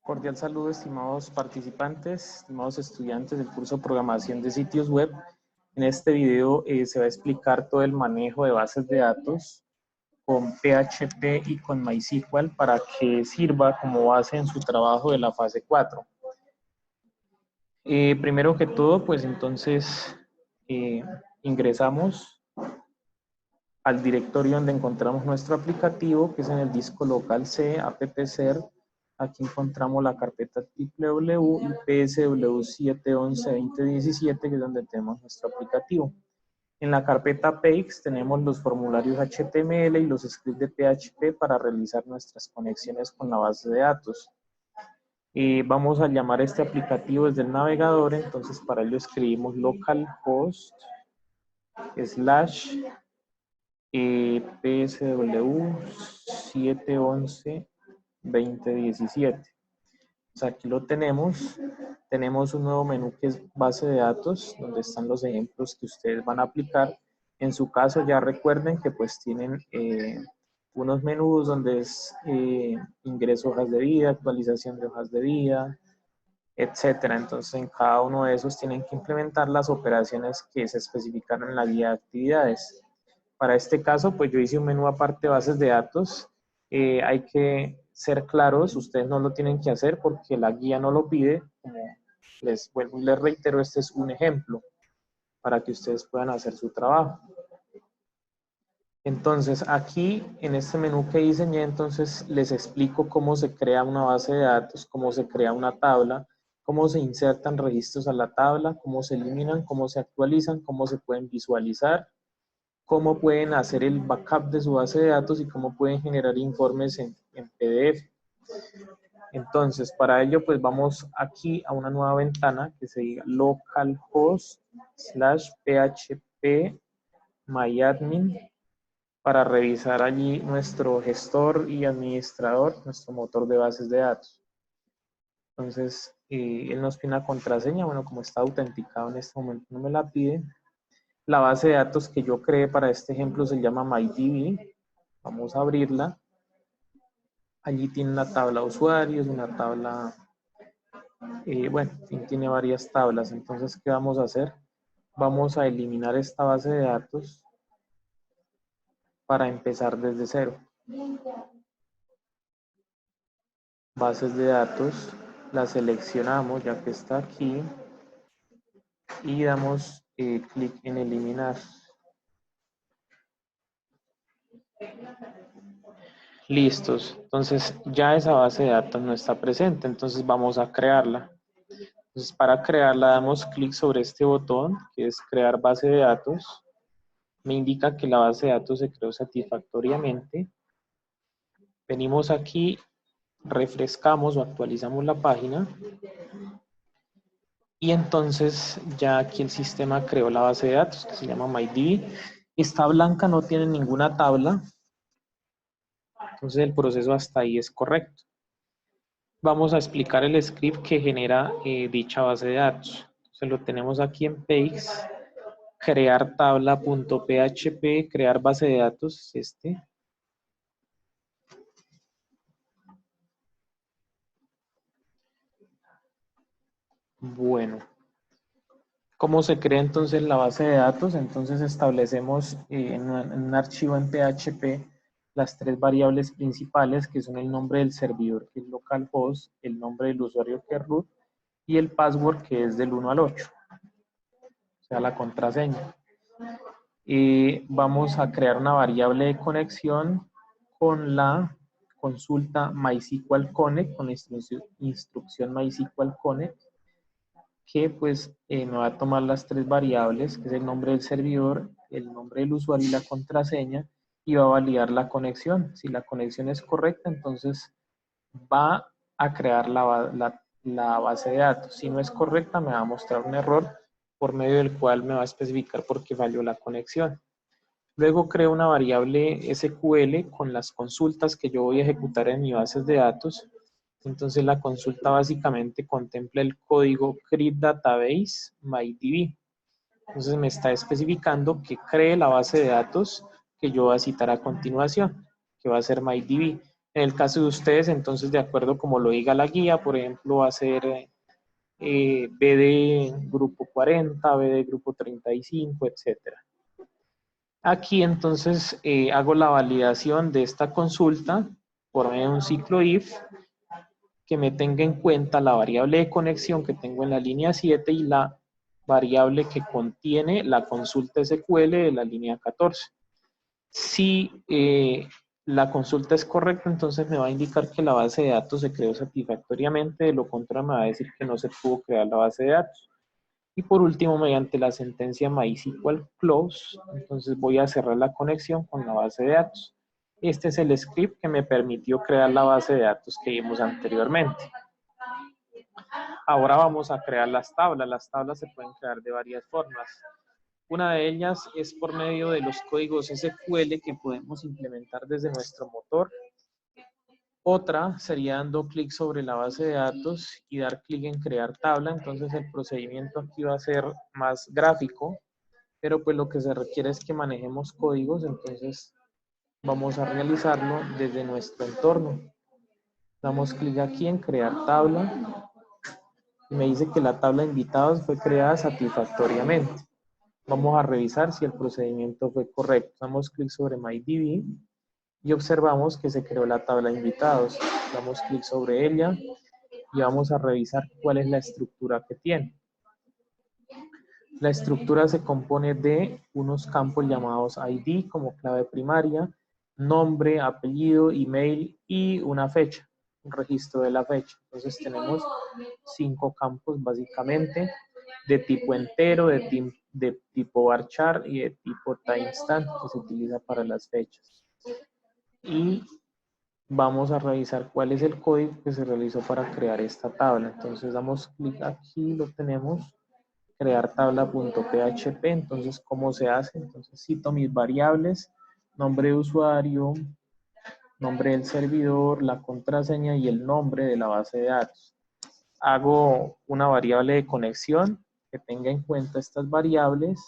Cordial saludo, estimados participantes, estimados estudiantes del curso de Programación de Sitios Web. En este video se va a explicar todo el manejo de bases de datos con PHP y con MySQL para que sirva como base en su trabajo de la fase 4. Primero que todo, pues entonces ingresamos al directorio donde encontramos nuestro aplicativo, que es en el disco local C, appser. Aquí encontramos la carpeta www y psw7112017, que es donde tenemos nuestro aplicativo. En la carpeta Apex tenemos los formularios HTML y los scripts de PHP para realizar nuestras conexiones con la base de datos. Vamos a llamar este aplicativo desde el navegador, entonces para ello escribimos localhost /psw711-2017. Pues aquí lo tenemos. Tenemos un nuevo menú que es base de datos, donde están los ejemplos que ustedes van a aplicar. En su caso ya recuerden que pues tienen unos menús donde es ingreso hojas de vida, actualización de hojas de vida, etcétera. Entonces en cada uno de esos tienen que implementar las operaciones que se especificaron en la guía de actividades. Para este caso, pues yo hice un menú aparte de bases de datos. Hay que ser claros, ustedes no lo tienen que hacer porque la guía no lo pide. Como les vuelvo y les reitero, este es un ejemplo para que ustedes puedan hacer su trabajo. Entonces, aquí en este menú que diseñé, entonces les explico cómo se crea una base de datos, cómo se crea una tabla, cómo se insertan registros a la tabla, cómo se eliminan, cómo se actualizan, cómo se pueden visualizar, cómo pueden hacer el backup de su base de datos y cómo pueden generar informes en PDF. Entonces, para ello, pues vamos aquí a una nueva ventana que se diga localhost/php myadmin para revisar allí nuestro gestor y administrador, nuestro motor de bases de datos. Entonces, él nos pide una contraseña. Bueno, como está autenticado en este momento, no me la pide. La base de datos que yo creé para este ejemplo se llama MyDB. Vamos a abrirla. Allí tiene una tabla de usuarios, una tabla, bueno, tiene varias tablas. Entonces, ¿qué vamos a hacer? Vamos a eliminar esta base de datos para empezar desde cero. Bases de datos, la seleccionamos ya que está aquí y damos clic en eliminar. Listos, entonces ya esa base de datos no está presente, entonces vamos a crearla. Entonces para crearla damos clic sobre este botón que es crear base de datos. Me indica que la base de datos se creó satisfactoriamente. Venimos aquí, refrescamos o actualizamos la página y entonces ya aquí el sistema creó la base de datos que se llama MyDB. Esta blanca no tiene ninguna tabla. Entonces el proceso hasta ahí es correcto. Vamos a explicar el script que genera dicha base de datos. Entonces lo tenemos aquí en Apex, crear tabla.php, crear base de datos, es este. Bueno, ¿cómo se crea entonces la base de datos? Entonces establecemos en un archivo en PHP las tres variables principales, que son el nombre del servidor, que es localhost, el nombre del usuario, que es root, y el password, que es del 1 al 8, o sea, la contraseña. Vamos a crear una variable de conexión con la consulta MySQL Connect, con la instrucción MySQL Connect, que pues me va a tomar las tres variables, que es el nombre del servidor, el nombre del usuario y la contraseña, y va a validar la conexión. Si la conexión es correcta, entonces va a crear la base de datos. Si no es correcta, me va a mostrar un error por medio del cual me va a especificar por qué falló la conexión. Luego creo una variable SQL con las consultas que yo voy a ejecutar en mi base de datos. Entonces la consulta básicamente contempla el código create database MyDB. Entonces me está especificando que cree la base de datos que yo voy a citar a continuación, que va a ser MyDB. En el caso de ustedes, entonces, de acuerdo como lo diga la guía, por ejemplo, va a ser B de grupo 40, B de grupo 35, etcétera. Aquí entonces hago la validación de esta consulta por medio de un ciclo if que me tenga en cuenta la variable de conexión que tengo en la línea 7 y la variable que contiene la consulta SQL de la línea 14. Si la consulta es correcta, entonces me va a indicar que la base de datos se creó satisfactoriamente, de lo contrario me va a decir que no se pudo crear la base de datos. Y por último, mediante la sentencia MySQL close, entonces voy a cerrar la conexión con la base de datos. Este es el script que me permitió crear la base de datos que vimos anteriormente. Ahora vamos a crear las tablas. Las tablas se pueden crear de varias formas. Una de ellas es por medio de los códigos SQL que podemos implementar desde nuestro motor. Otra sería dando clic sobre la base de datos y dar clic en crear tabla. Entonces el procedimiento aquí va a ser más gráfico, pero pues lo que se requiere es que manejemos códigos. Entonces vamos a realizarlo desde nuestro entorno. Damos clic aquí en crear tabla y me dice que la tabla de invitados fue creada satisfactoriamente. Vamos a revisar si el procedimiento fue correcto. Damos clic sobre MyDB y observamos que se creó la tabla de invitados. Damos clic sobre ella y vamos a revisar cuál es la estructura que tiene. La estructura se compone de unos campos llamados ID como clave primaria, nombre, apellido, email y una fecha, un registro de la fecha. Entonces tenemos 5 campos básicamente de tipo entero, de tipo varchar y de tipo timestamp que se utiliza para las fechas. Y vamos a revisar cuál es el código que se realizó para crear esta tabla. Entonces damos clic aquí, lo tenemos, crear tabla.php. Entonces, ¿cómo se hace? Entonces cito mis variables, nombre de usuario, nombre del servidor, la contraseña y el nombre de la base de datos. Hago una variable de conexión que tenga en cuenta estas variables.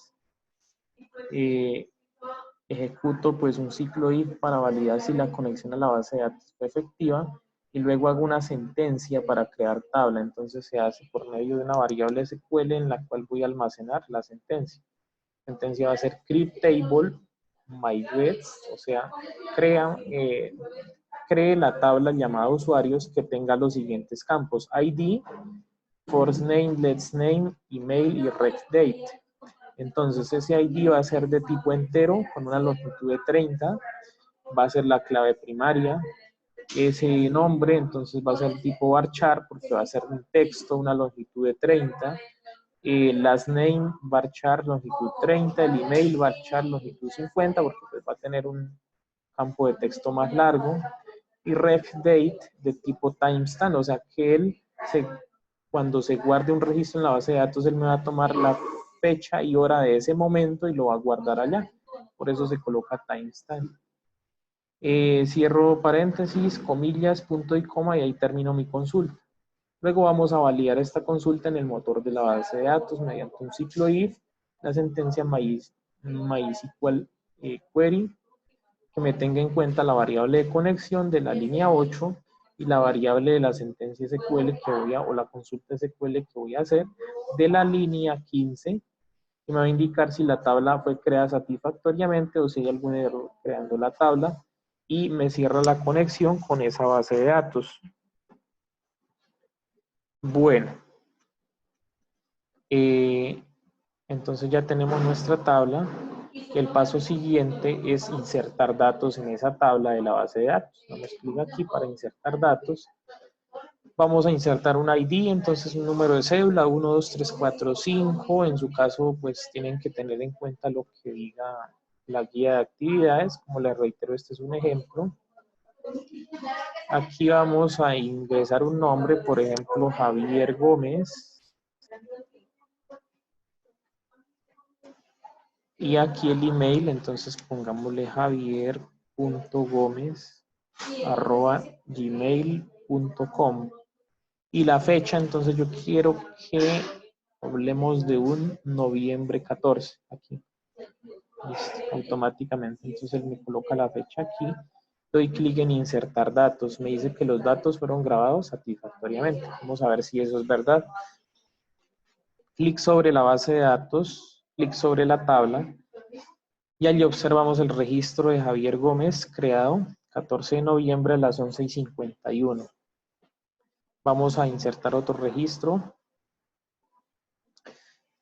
Ejecuto pues un ciclo if para validar si la conexión a la base de datos fue efectiva y luego hago una sentencia para crear tabla. Entonces se hace por medio de una variable SQL en la cual voy a almacenar la sentencia. La sentencia va a ser create table mywebs, o sea, cree la tabla llamada usuarios que tenga los siguientes campos: ID, first name, last name, email y rec date. Entonces ese ID va a ser de tipo entero con una longitud de 30, va a ser la clave primaria. Ese nombre entonces va a ser tipo varchar porque va a ser un texto, una longitud de 30. Last name varchar longitud 30, el email varchar longitud 50 porque pues va a tener un campo de texto más largo. Y ref date de tipo timestamp, o sea que él cuando se guarde un registro en la base de datos, él me va a tomar la fecha y hora de ese momento y lo va a guardar allá. Por eso se coloca timestamp. Cierro paréntesis, comillas, punto y coma y ahí termino mi consulta. Luego vamos a validar esta consulta en el motor de la base de datos mediante un ciclo if, la sentencia MySQL query, que me tenga en cuenta la variable de conexión de la línea 8 y la variable de la sentencia SQL que voy a, o la consulta SQL que voy a hacer de la línea 15, que me va a indicar si la tabla fue creada satisfactoriamente o si hay algún error creando la tabla, y me cierra la conexión con esa base de datos. Bueno, entonces ya tenemos nuestra tabla. El paso siguiente es insertar datos en esa tabla de la base de datos. Damos clic aquí para insertar datos. Vamos a insertar un ID, entonces un número de cédula, 1, 2, 3, 4, 5. En su caso, pues tienen que tener en cuenta lo que diga la guía de actividades. Como les reitero, este es un ejemplo. Aquí vamos a ingresar un nombre, por ejemplo, Javier Gómez. Y aquí el email, entonces pongámosle javier.gómez@gmail.com. Y la fecha, entonces yo quiero que hablemos de un noviembre 14. Aquí. Listo, automáticamente. Entonces él me coloca la fecha aquí. doy clic en insertar datos. Me dice que los datos fueron grabados satisfactoriamente. Vamos a ver si eso es verdad. Clic sobre la base de datos, clic sobre la tabla y allí observamos el registro de Javier Gómez creado 14 de noviembre a las 11:51. Vamos a insertar otro registro.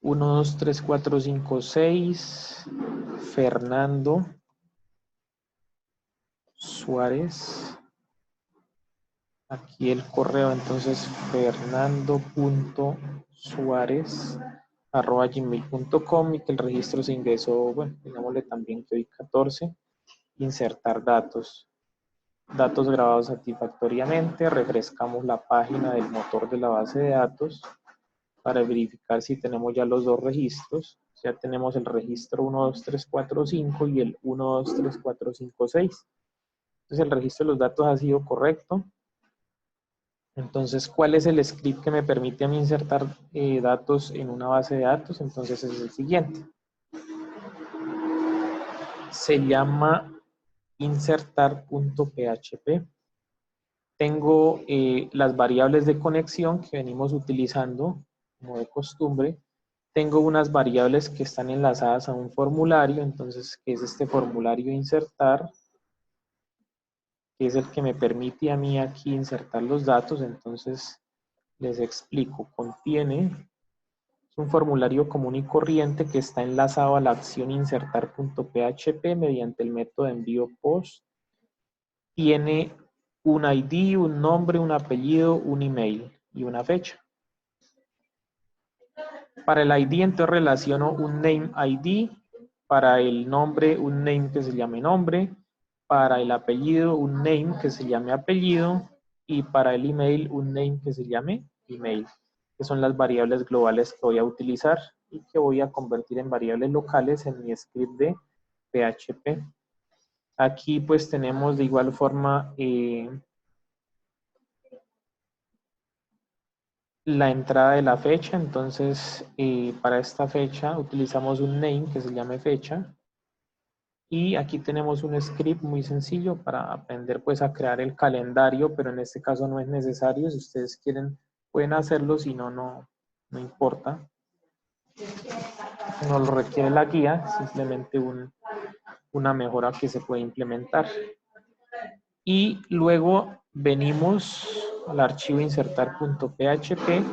1, 2, 3, 4, 5, 6. Fernando Suárez. Aquí el correo, entonces, fernando.suárez@gmail.com y que el registro se ingresó, bueno, digámosle también que hoy 14. Insertar datos. Datos grabados satisfactoriamente. Refrescamos la página del motor de la base de datos para verificar si tenemos ya los dos registros. Ya tenemos el registro 1, 2, 3, 4, 5 y el 1, 2, 3, 4, 5, 6. Entonces el registro de los datos ha sido correcto. Entonces, ¿cuál es el script que me permite a mí insertar datos en una base de datos? Entonces es el siguiente. Se llama insertar.php. Tengo las variables de conexión que venimos utilizando como de costumbre. Tengo unas variables que están enlazadas a un formulario, entonces, que es este formulario insertar, que es el que me permite a mí aquí insertar los datos. Entonces, les explico. Contiene, es un formulario común y corriente que está enlazado a la acción insertar.php mediante el método de envío post. Tiene un ID, un nombre, un apellido, un email y una fecha. Para el ID, entonces relaciono un name ID. Para el nombre, un name que se llame nombre. Para el apellido, un name que se llame apellido. Y para el email, un name que se llame email, que son las variables globales que voy a utilizar y que voy a convertir en variables locales en mi script de PHP. Aquí pues tenemos de igual forma la entrada de la fecha. Entonces para esta fecha utilizamos un name que se llame fecha. Y aquí tenemos un script muy sencillo para aprender pues a crear el calendario, pero en este caso no es necesario. Si ustedes quieren pueden hacerlo, si no, no importa. No lo requiere la guía, simplemente una mejora que se puede implementar. Y luego venimos al archivo insertar.php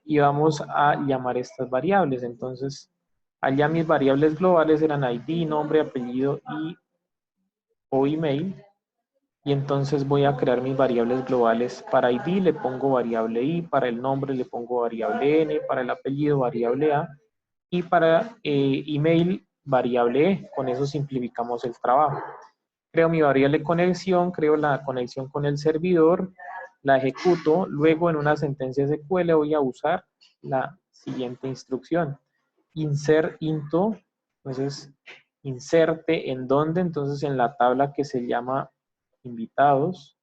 y vamos a llamar estas variables. Entonces, allá mis variables globales eran ID, nombre, apellido o email. Y entonces voy a crear mis variables globales. Para ID le pongo variable i, para el nombre le pongo variable n, para el apellido variable a y para email variable e. Con eso simplificamos el trabajo. Creo mi variable conexión, creo la conexión con el servidor, la ejecuto, luego en una sentencia SQL voy a usar la siguiente instrucción. Insert into, entonces inserte en dónde, entonces en la tabla que se llama invitados,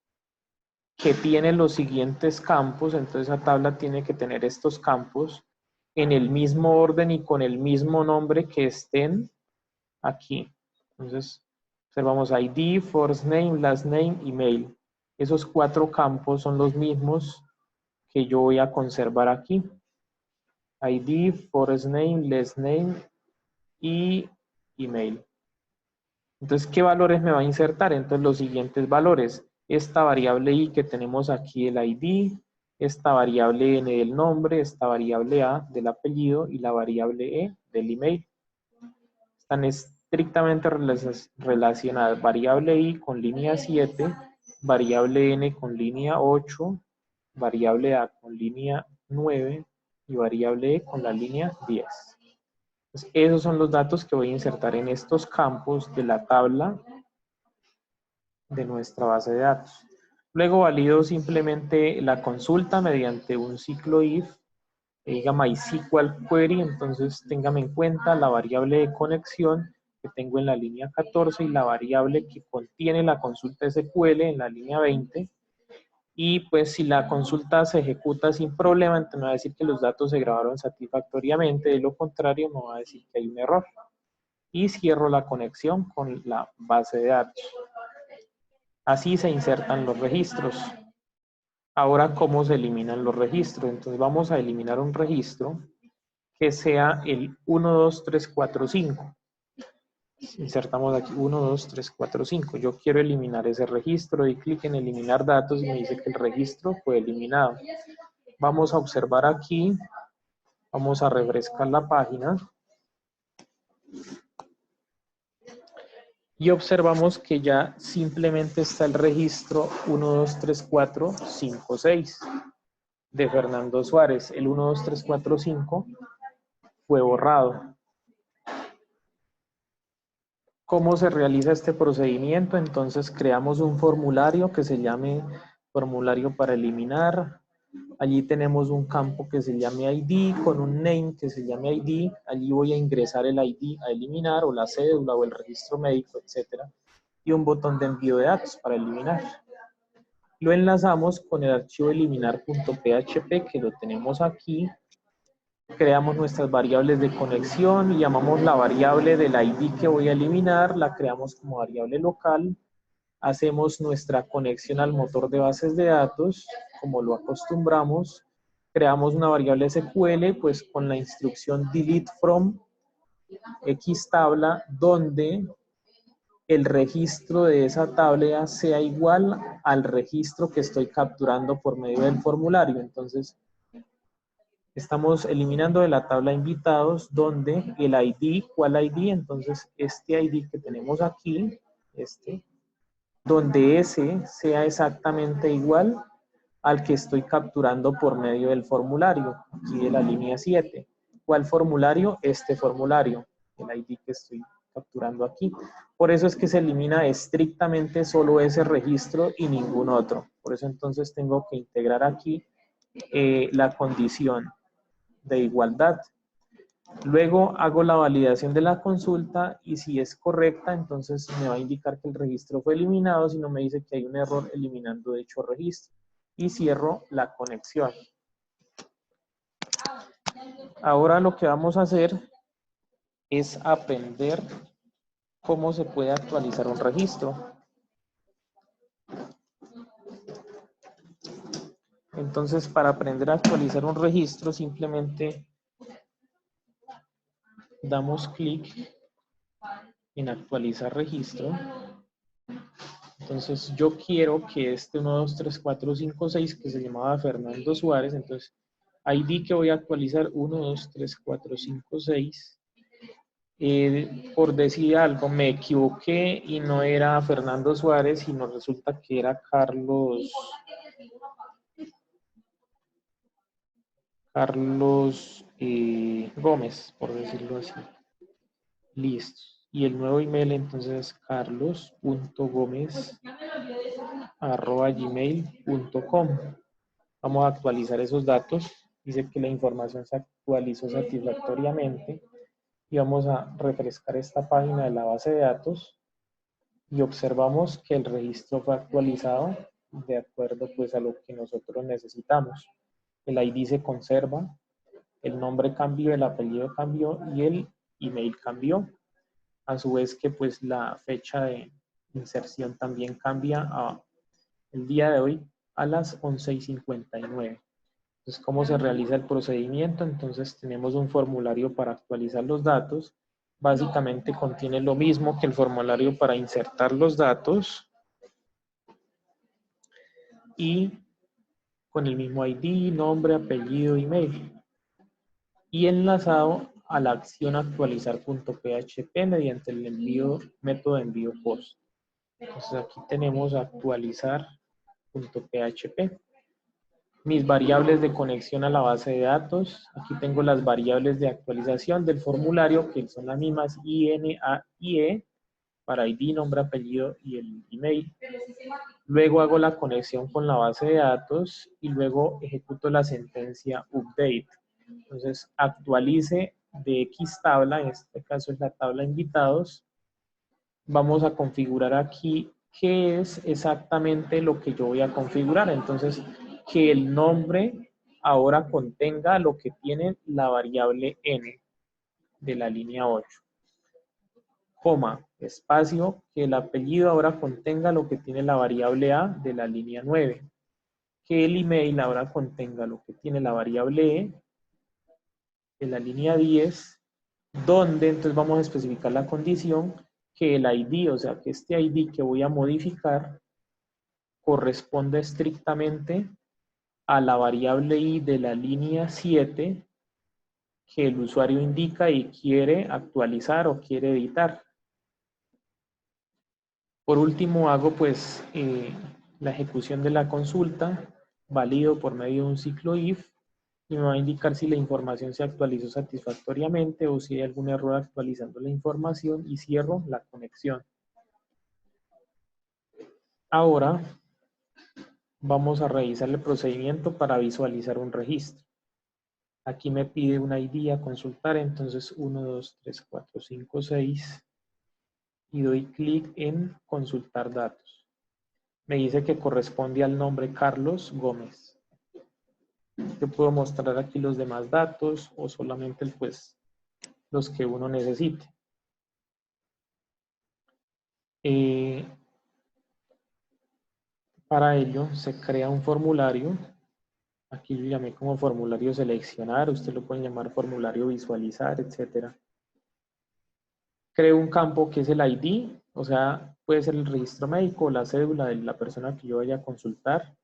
que tiene los siguientes campos. Entonces esa tabla tiene que tener estos campos en el mismo orden y con el mismo nombre que estén aquí. Entonces observamos ID, first name, last name, email. Esos 4 campos son los mismos que yo voy a conservar aquí. ID, first name, last name y email. Entonces, ¿qué valores me va a insertar? Entonces, los siguientes valores. Esta variable i que tenemos aquí, el ID, esta variable n del nombre, esta variable a del apellido y la variable e del email. Están estrictamente relacionadas. Variable i con línea 7, variable n con línea 8, variable a con línea 9 y variable e con la línea 10. Entonces, esos son los datos que voy a insertar en estos campos de la tabla de nuestra base de datos. Luego valido simplemente la consulta mediante un ciclo if, que diga MySQL query. Entonces téngame en cuenta la variable de conexión que tengo en la línea 14 y la variable que contiene la consulta SQL en la línea 20. Y pues si la consulta se ejecuta sin problema, entonces me va a decir que los datos se grabaron satisfactoriamente. De lo contrario, me va a decir que hay un error. Y cierro la conexión con la base de datos. Así se insertan los registros. Ahora, ¿cómo se eliminan los registros? Entonces vamos a eliminar un registro que sea el 1, 2, 3, 4, 5. Insertamos aquí 1, 2, 3, 4, 5. Yo quiero eliminar ese registro, doy clic en eliminar datos y me dice que el registro fue eliminado. Vamos a observar aquí, vamos a refrescar la página y observamos que ya simplemente está el registro 1, 2, 3, 4, 5, 6 de Fernando Suárez. El 1, 2, 3, 4, 5 fue borrado. ¿Cómo se realiza este procedimiento? Entonces creamos un formulario que se llame formulario para eliminar. Allí tenemos un campo que se llame ID con un name que se llame ID. Allí voy a ingresar el ID a eliminar o la cédula o el registro médico, etcétera. Y un botón de envío de datos para eliminar. Lo enlazamos con el archivo eliminar.php que lo tenemos aquí. Creamos nuestras variables de conexión y llamamos la variable del ID que voy a eliminar, la creamos como variable local. Hacemos nuestra conexión al motor de bases de datos, como lo acostumbramos. Creamos una variable SQL, pues con la instrucción delete from X tabla, donde el registro de esa tabla sea igual al registro que estoy capturando por medio del formulario. Entonces, estamos eliminando de la tabla invitados donde el ID, ¿cuál ID? Entonces, este ID que tenemos aquí, donde ese sea exactamente igual al que estoy capturando por medio del formulario, aquí de la línea 7. ¿Cuál formulario? Este formulario, el ID que estoy capturando aquí. Por eso es que se elimina estrictamente solo ese registro y ningún otro. Por eso entonces tengo que integrar aquí la condición de igualdad. Luego hago la validación de la consulta y si es correcta, entonces me va a indicar que el registro fue eliminado, si no me dice que hay un error eliminando dicho registro. Y cierro la conexión. Ahora lo que vamos a hacer es aprender cómo se puede actualizar un registro. Entonces, para aprender a actualizar un registro, simplemente damos clic en actualizar registro. Entonces yo quiero que este 1, 2, 3, 4, 5, 6 que se llamaba Fernando Suárez, entonces ID que voy a actualizar 1, 2, 3, 4, 5, 6. Por decir algo, me equivoqué y no era Fernando Suárez, sino resulta que era Carlos Gómez, por decirlo así. Listo. Y el nuevo email entonces es carlos.gomez@gmail.com. Vamos a actualizar esos datos. Dice que la información se actualizó satisfactoriamente. Y vamos a refrescar esta página de la base de datos. Y observamos que el registro fue actualizado de acuerdo pues a lo que nosotros necesitamos. El ID se conserva, el nombre cambió, el apellido cambió y el email cambió. A su vez que pues la fecha de inserción también cambia a el día de hoy a las 11:59. Entonces, ¿cómo se realiza el procedimiento? Entonces, tenemos un formulario para actualizar los datos. Básicamente contiene lo mismo que el formulario para insertar los datos y con el mismo ID, nombre, apellido, email. Y enlazado a la acción actualizar.php mediante el método de envío post. Entonces aquí tenemos actualizar.php. Mis variables de conexión a la base de datos. Aquí tengo las variables de actualización del formulario que son las mismas IN, A y E para ID, nombre, apellido y el email. Luego hago la conexión con la base de datos y luego ejecuto la sentencia update. Entonces actualice de X tabla, en este caso es la tabla invitados. Vamos a configurar aquí qué es exactamente lo que yo voy a configurar. Entonces, que el nombre ahora contenga lo que tiene la variable n de la línea 8. coma, espacio, que el apellido ahora contenga lo que tiene la variable A de la línea 9, que el email ahora contenga lo que tiene la variable E de la línea 10, donde entonces vamos a especificar la condición que el ID, o sea, que este ID que voy a modificar corresponde estrictamente a la variable I de la línea 7 que el usuario indica y quiere actualizar o quiere editar. Por último, hago pues la ejecución de la consulta, valido por medio de un ciclo if, y me va a indicar si la información se actualizó satisfactoriamente o si hay algún error actualizando la información, y cierro la conexión. Ahora vamos a revisar el procedimiento para visualizar un registro. Aquí me pide un ID a consultar, entonces 1, 2, 3, 4, 5, 6, y doy clic en consultar datos. Me dice que corresponde al nombre Carlos Gómez. Yo puedo mostrar aquí los demás datos o solamente pues, los que uno necesite. Para ello se crea un formulario. Aquí lo llamé como formulario seleccionar, usted lo puede llamar formulario visualizar, etc. Creo un campo que es el ID, o sea, puede ser el registro médico o la cédula de la persona que yo vaya a consultar.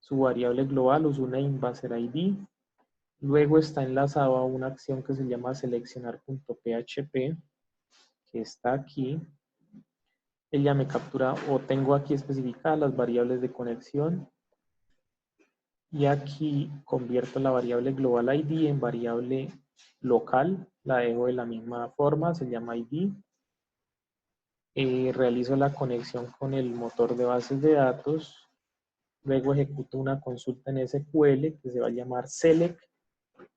Su variable global o su name va a ser ID. Luego está enlazado a una acción que se llama seleccionar.php, que está aquí. Ella me captura, o tengo aquí especificadas las variables de conexión, y aquí convierto la variable global ID en variable local, la dejo de la misma forma, se llama ID. Realizo la conexión con el motor de bases de datos, luego ejecuto una consulta en SQL que se va a llamar select.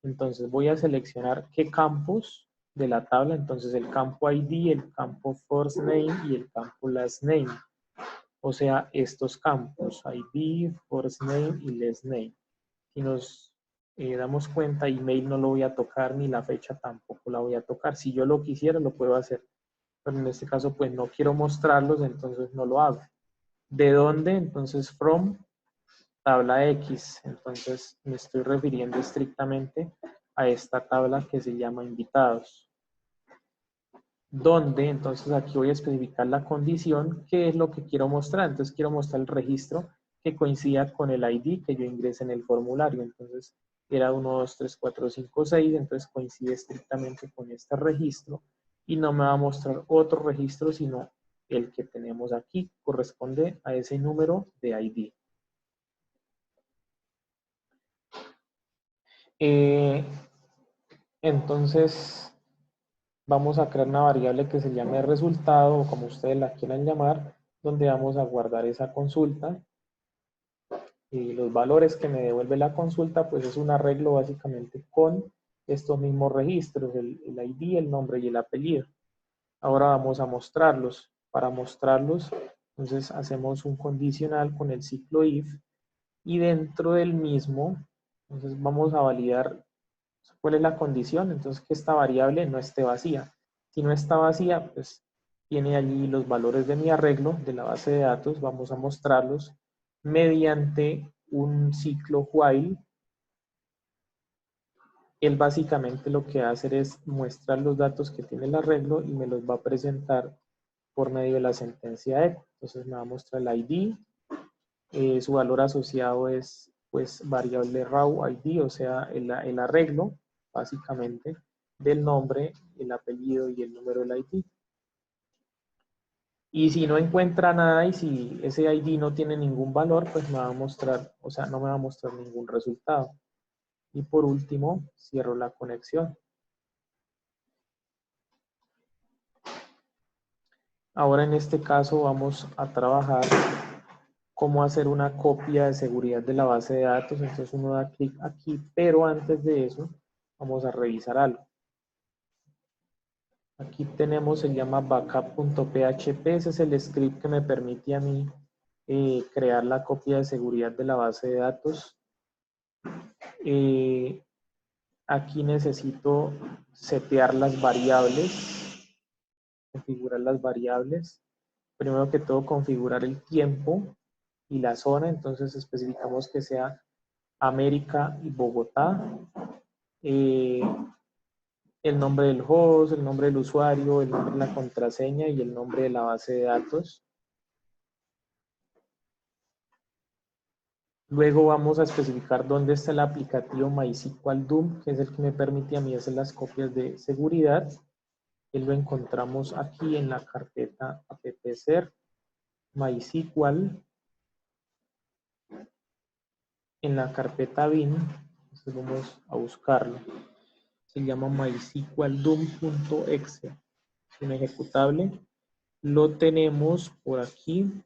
Entonces voy a seleccionar qué campos de la tabla, entonces el campo ID, el campo first name y el campo last name. O sea, estos campos, ID, first name y last name. Si nos damos cuenta, email no lo voy a tocar, ni la fecha tampoco la voy a tocar. Si yo lo quisiera, lo puedo hacer. Pero en este caso, pues no quiero mostrarlos, entonces no lo hago. ¿De dónde? Entonces, from tabla X. Entonces, me estoy refiriendo estrictamente a esta tabla que se llama invitados. ¿Dónde? Entonces, aquí voy a especificar la condición, qué es lo que quiero mostrar. Entonces, quiero mostrar el registro que coincida con el ID que yo ingresé en el formulario. Entonces, era 1, 2, 3, 4, 5, 6. Entonces, coincide estrictamente con este registro. Y no me va a mostrar otro registro, sino el que tenemos aquí. Corresponde a ese número de ID. Entonces, vamos a crear una variable que se llame resultado, o como ustedes la quieran llamar, donde vamos a guardar esa consulta. Y los valores que me devuelve la consulta, pues es un arreglo básicamente con estos mismos registros, el ID, el nombre y el apellido. Ahora vamos a mostrarlos. Para mostrarlos, entonces hacemos un condicional con el ciclo if, y dentro del mismo, entonces vamos a validar cuál es la condición. Entonces, que esta variable no esté vacía. Si no está vacía, pues tiene allí los valores de mi arreglo de la base de datos. Vamos a mostrarlos mediante un ciclo while. Él básicamente lo que va a hacer es mostrar los datos que tiene el arreglo y me los va a presentar por medio de la sentencia echo. Entonces me va a mostrar el ID, su valor asociado es pues variable raw ID, o sea el arreglo básicamente del nombre, el apellido y el número del ID. Y si no encuentra nada y si ese ID no tiene ningún valor, pues me va a mostrar, o sea, no me va a mostrar ningún resultado. Y por último, cierro la conexión. Ahora en este caso vamos a trabajar cómo hacer una copia de seguridad de la base de datos. Entonces uno da clic aquí, pero antes de eso vamos a revisar algo. Aquí tenemos, se llama backup.php, ese es el script que me permite a mí crear la copia de seguridad de la base de datos. Aquí necesito setear las variables configurar las variables. Primero que todo, configurar el tiempo y la zona. Entonces especificamos que sea América y Bogotá. El nombre del host, el nombre del usuario, el nombre de la contraseña y el nombre de la base de datos. Luego vamos a especificar dónde está el aplicativo MySQL DOM, que es el que me permite a mí hacer las copias de seguridad. Él lo encontramos aquí en la carpeta appser MySQL. En la carpeta bin, entonces vamos a buscarlo. Se llama mysqldom.exe. Es un ejecutable. Lo tenemos por aquí.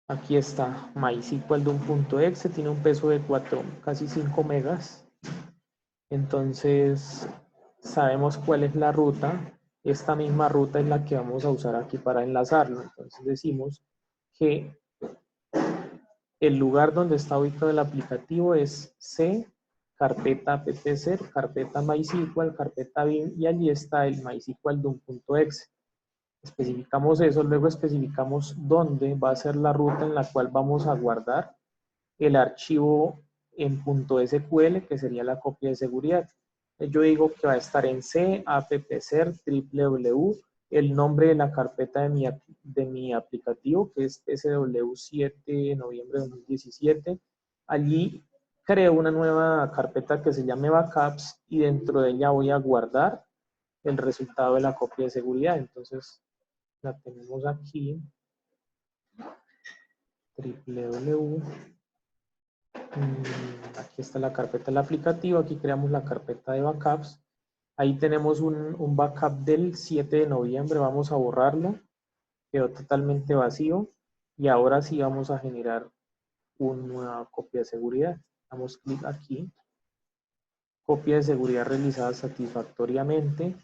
Aquí está, mysqldom.exe, tiene un peso de 4, casi 5 megas. Entonces, sabemos cuál es la ruta. Esta misma ruta es la que vamos a usar aquí para enlazarlo. Entonces decimos que el lugar donde está ubicado el aplicativo es C, carpeta appser, carpeta MySQL, carpeta bin, y allí está el mysqldom.exe. Especificamos eso, luego especificamos dónde va a ser la ruta en la cual vamos a guardar el archivo en .sql, que sería la copia de seguridad. Yo digo que va a estar en C, appser, www, el nombre de la carpeta de mi aplicativo, que es SW7 noviembre de 2017. Allí creo una nueva carpeta que se llame backups y dentro de ella voy a guardar el resultado de la copia de seguridad. Entonces, la tenemos aquí, www. Aquí está la carpeta del aplicativo, aquí creamos la carpeta de backups. Ahí tenemos un backup del 7 de noviembre, vamos a borrarlo, quedó totalmente vacío. Y ahora sí vamos a generar una nueva copia de seguridad. Damos clic aquí, copia de seguridad realizada satisfactoriamente.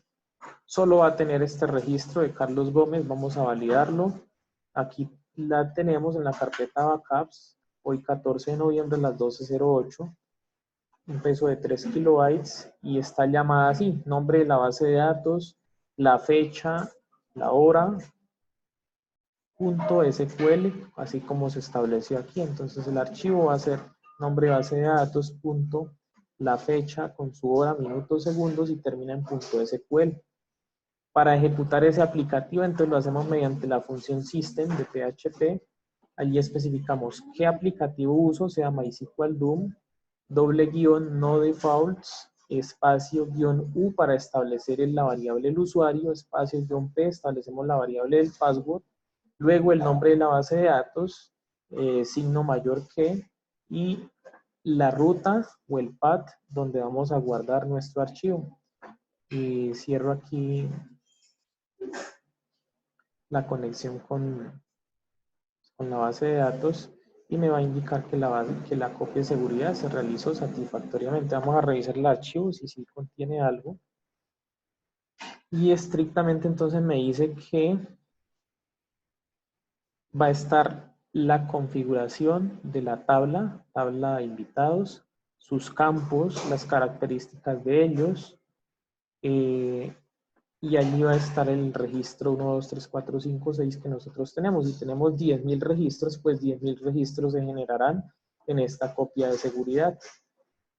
Solo va a tener este registro de Carlos Gómez, vamos a validarlo. Aquí la tenemos en la carpeta backups, hoy 14 de noviembre a las 12:08, un peso de 3 kilobytes y está llamada así, nombre de la base de datos, la fecha, la hora, .sql, así como se estableció aquí. Entonces el archivo va a ser nombre de base de datos, la fecha con su hora, minutos, segundos y termina en .sql. Para ejecutar ese aplicativo, entonces lo hacemos mediante la función system de PHP. Allí especificamos qué aplicativo uso, sea MySQL DOM, _ no defaults, espacio _u para establecer la variable del usuario, espacio _p, establecemos la variable del password, luego el nombre de la base de datos, signo mayor que, y la ruta o el path donde vamos a guardar nuestro archivo. Y cierro aquí la conexión con la base de datos y me va a indicar que la copia de seguridad se realizó satisfactoriamente. Vamos a revisar el archivo si contiene algo. Y estrictamente entonces me dice que va a estar la configuración de la tabla de invitados, sus campos, las características de ellos, y allí va a estar el registro 1, 2, 3, 4, 5, 6 que nosotros tenemos. Si tenemos 10.000 registros, pues 10.000 registros se generarán en esta copia de seguridad.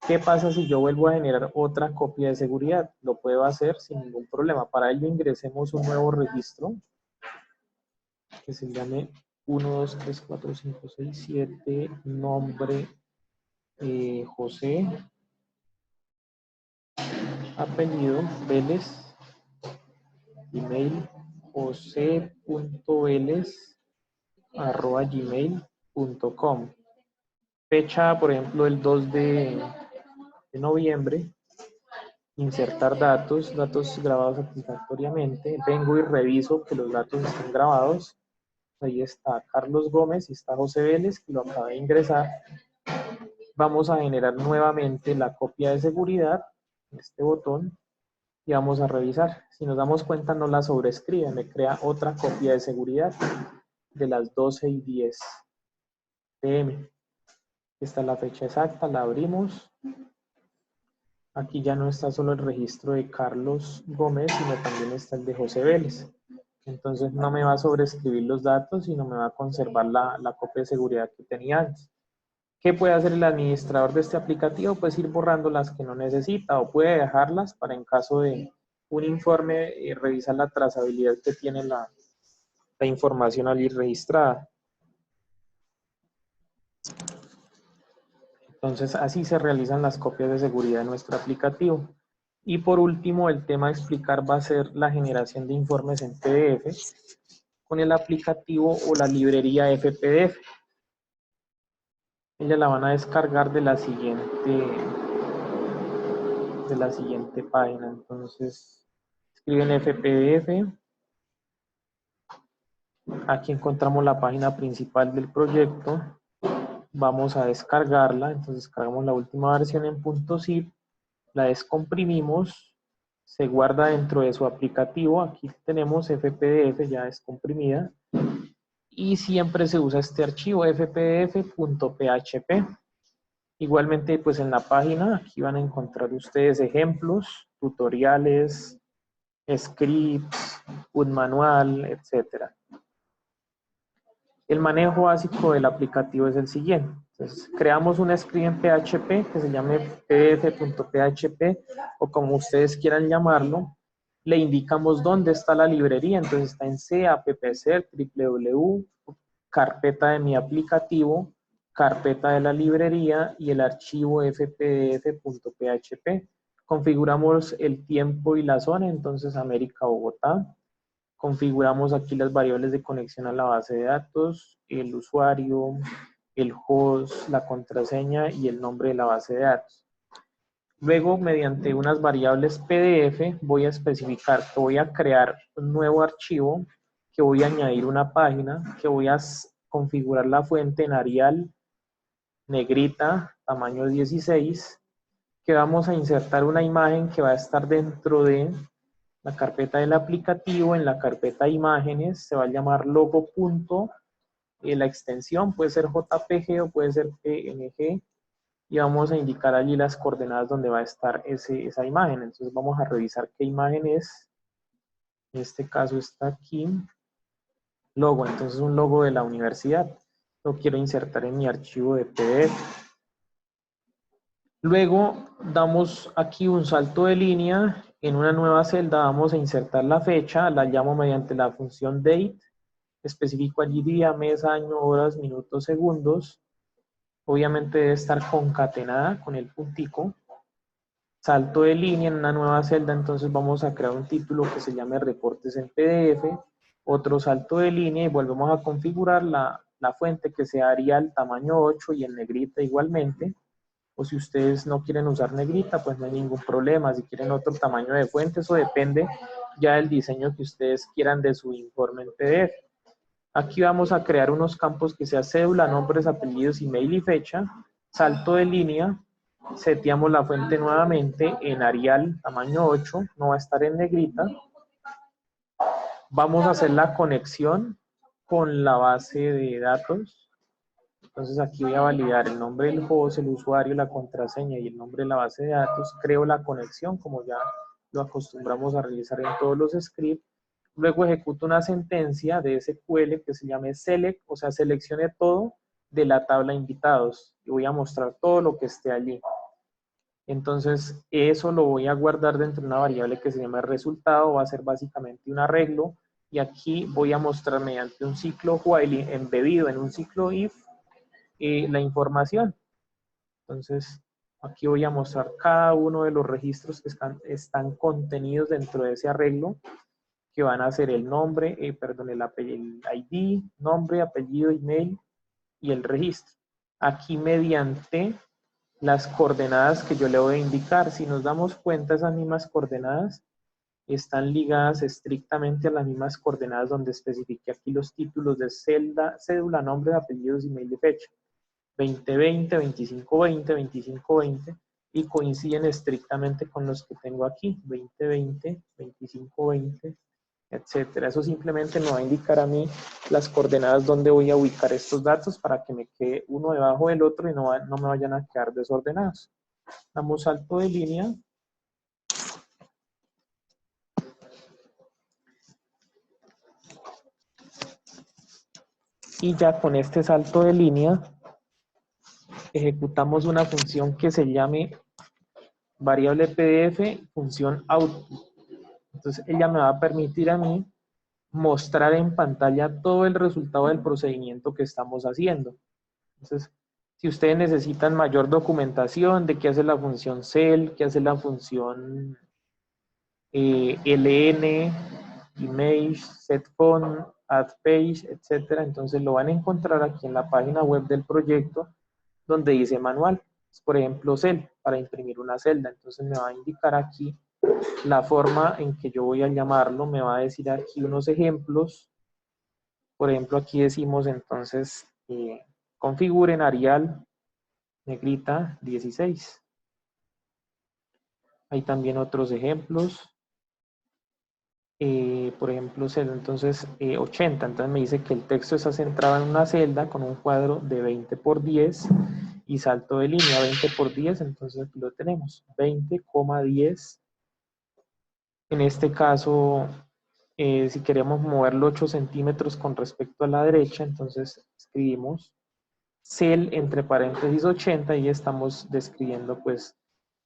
¿Qué pasa si yo vuelvo a generar otra copia de seguridad? Lo puedo hacer sin ningún problema. Para ello ingresemos un nuevo registro que se llame 1, 2, 3, 4, 5, 6, 7, nombre José, apellido Vélez, email jose.veles@gmail.com. Fecha, por ejemplo, el 2 de noviembre. Insertar datos grabados satisfactoriamente. Vengo y reviso que los datos estén grabados. Ahí está Carlos Gómez y está José Vélez, que lo acaba de ingresar. Vamos a generar nuevamente la copia de seguridad, este botón, y vamos a revisar. Si nos damos cuenta, no la sobrescribe, me crea otra copia de seguridad de las 12:10 PM. Esta es la fecha exacta, la abrimos. Aquí ya no está solo el registro de Carlos Gómez, sino también está el de José Vélez. Entonces no me va a sobreescribir los datos, sino me va a conservar la copia de seguridad que tenía antes. ¿Qué puede hacer el administrador de este aplicativo? Pues ir borrando las que no necesita o puede dejarlas para en caso de un informe revisar la trazabilidad que tiene la información allí registrada. Entonces así se realizan las copias de seguridad de nuestro aplicativo. Y por último, el tema a explicar va a ser la generación de informes en PDF con el aplicativo o la librería FPDF. Ella la van a descargar de la siguiente página. Entonces, escriben FPDF. Aquí encontramos la página principal del proyecto. Vamos a descargarla. Entonces, descargamos la última versión en .zip. La descomprimimos. Se guarda dentro de su aplicativo. Aquí tenemos FPDF ya descomprimida. Y siempre se usa este archivo fpdf.php. Igualmente, pues en la página, aquí van a encontrar ustedes ejemplos, tutoriales, scripts, un manual, etc. El manejo básico del aplicativo es el siguiente. Entonces, creamos un script en PHP que se llame pdf.php o como ustedes quieran llamarlo. Le indicamos dónde está la librería. Entonces está en C, appc, www, carpeta de mi aplicativo, carpeta de la librería y el archivo fpdf.php. Configuramos el tiempo y la zona, entonces América, Bogotá. Configuramos aquí las variables de conexión a la base de datos, el usuario, el host, la contraseña y el nombre de la base de datos. Luego, mediante unas variables PDF, voy a especificar que voy a crear un nuevo archivo, que voy a añadir una página, que voy a configurar la fuente en Arial, negrita, tamaño 16, que vamos a insertar una imagen que va a estar dentro de la carpeta del aplicativo. En la carpeta imágenes se va a llamar logo. La extensión puede ser JPG o puede ser PNG. Y vamos a indicar allí las coordenadas donde va a estar esa imagen. Entonces vamos a revisar qué imagen es. En este caso está aquí. Logo, entonces un logo de la universidad. Lo quiero insertar en mi archivo de PDF. Luego damos aquí un salto de línea. En una nueva celda vamos a insertar la fecha. La llamo mediante la función date. Especifico allí día, mes, año, horas, minutos, segundos. Obviamente debe estar concatenada con el puntico. Salto de línea en una nueva celda, entonces vamos a crear un título que se llame reportes en PDF, otro salto de línea y volvemos a configurar la fuente que sea Arial tamaño 8 y en negrita igualmente, o si ustedes no quieren usar negrita, pues no hay ningún problema. Si quieren otro tamaño de fuente, eso depende ya del diseño que ustedes quieran de su informe en PDF. Aquí vamos a crear unos campos que sea cédula, nombres, apellidos, email y fecha, salto de línea. Seteamos la fuente nuevamente en Arial tamaño 8, no va a estar en negrita. Vamos a hacer la conexión con la base de datos. Entonces aquí voy a validar el nombre del host, el usuario, la contraseña y el nombre de la base de datos. Creo la conexión como ya lo acostumbramos a realizar en todos los scripts. Luego ejecuto una sentencia de SQL que se llame select, o sea, seleccione todo de la tabla invitados. Y voy a mostrar todo lo que esté allí. Entonces, eso lo voy a guardar dentro de una variable que se llama resultado, va a ser básicamente un arreglo, y aquí voy a mostrar mediante un ciclo while embedido en un ciclo if la información. Entonces, aquí voy a mostrar cada uno de los registros que están contenidos dentro de ese arreglo, que van a ser el nombre, el ID, nombre, apellido, email y el registro. Aquí mediante las coordenadas que yo le voy a indicar. Si nos damos cuenta, esas mismas coordenadas están ligadas estrictamente a las mismas coordenadas donde especifique aquí los títulos de celda, cédula, nombre, apellidos, email y fecha. 2020, 2520, 2520 y coinciden estrictamente con los que tengo aquí. 2020, 2520 etcétera. Eso simplemente me va a indicar a mí las coordenadas donde voy a ubicar estos datos para que me quede uno debajo del otro y no me vayan a quedar desordenados. Damos salto de línea. Y ya con este salto de línea ejecutamos una función que se llame variable PDF, función output. Entonces ella me va a permitir a mí mostrar en pantalla todo el resultado del procedimiento que estamos haciendo. Entonces, si ustedes necesitan mayor documentación de qué hace la función cell, qué hace la función ln, image, setFont, addPage, etcétera, entonces lo van a encontrar aquí en la página web del proyecto donde dice manual. Por ejemplo, cell, para imprimir una celda. Entonces me va a indicar aquí la forma en que yo voy a llamarlo, me va a decir aquí unos ejemplos. Por ejemplo, aquí decimos entonces, configuren Arial negrita 16. Hay también otros ejemplos. Por ejemplo, celda, entonces 80. Entonces me dice que el texto está centrado en una celda con un cuadro de 20 por 10 y salto de línea 20 por 10. Entonces aquí lo tenemos, 20,10. En este caso, si queremos moverlo 8 centímetros con respecto a la derecha, entonces escribimos cel entre paréntesis 80 y estamos describiendo pues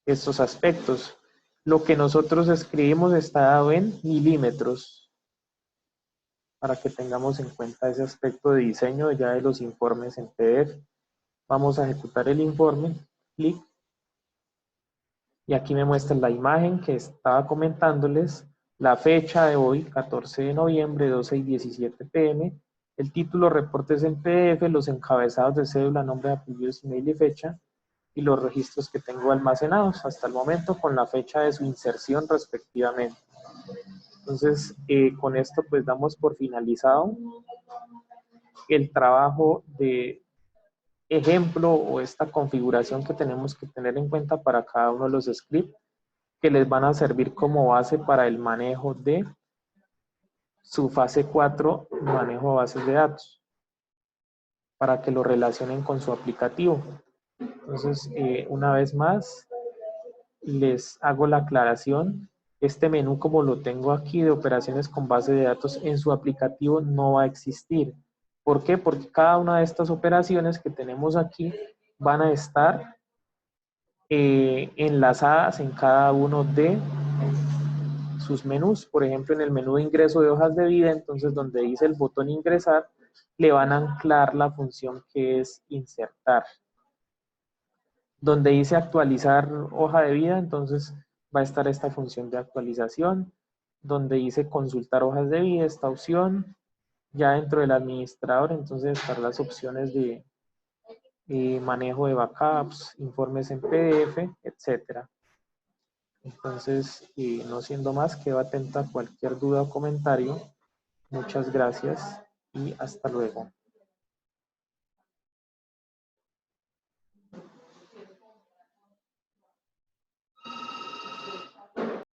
estos aspectos. Lo que nosotros escribimos está dado en milímetros para que tengamos en cuenta ese aspecto de diseño ya de los informes en PDF. Vamos a ejecutar el informe, clic, y aquí me muestra la imagen que estaba comentándoles, la fecha de hoy, 14 de noviembre, 12 y 17 pm, el título, reportes en PDF, los encabezados de cédula, nombre, apellidos, email y fecha, y los registros que tengo almacenados hasta el momento con la fecha de su inserción respectivamente. Entonces, con esto pues damos por finalizado el trabajo de ejemplo o esta configuración que tenemos que tener en cuenta para cada uno de los scripts que les van a servir como base para el manejo de su fase 4, manejo de bases de datos, para que lo relacionen con su aplicativo. Entonces, una vez más, les hago la aclaración. Este menú, como lo tengo aquí de operaciones con base de datos, en su aplicativo no va a existir. ¿Por qué? Porque cada una de estas operaciones que tenemos aquí van a estar enlazadas en cada uno de sus menús. Por ejemplo, en el menú de ingreso de hojas de vida, entonces donde dice el botón ingresar, le van a anclar la función que es insertar. Donde dice actualizar hoja de vida, entonces va a estar esta función de actualización. Donde dice consultar hojas de vida, esta opción. Ya dentro del administrador, entonces están las opciones de manejo de backups, informes en PDF, etcétera. Entonces, no siendo más, quedo atenta a cualquier duda o comentario. Muchas gracias y hasta luego.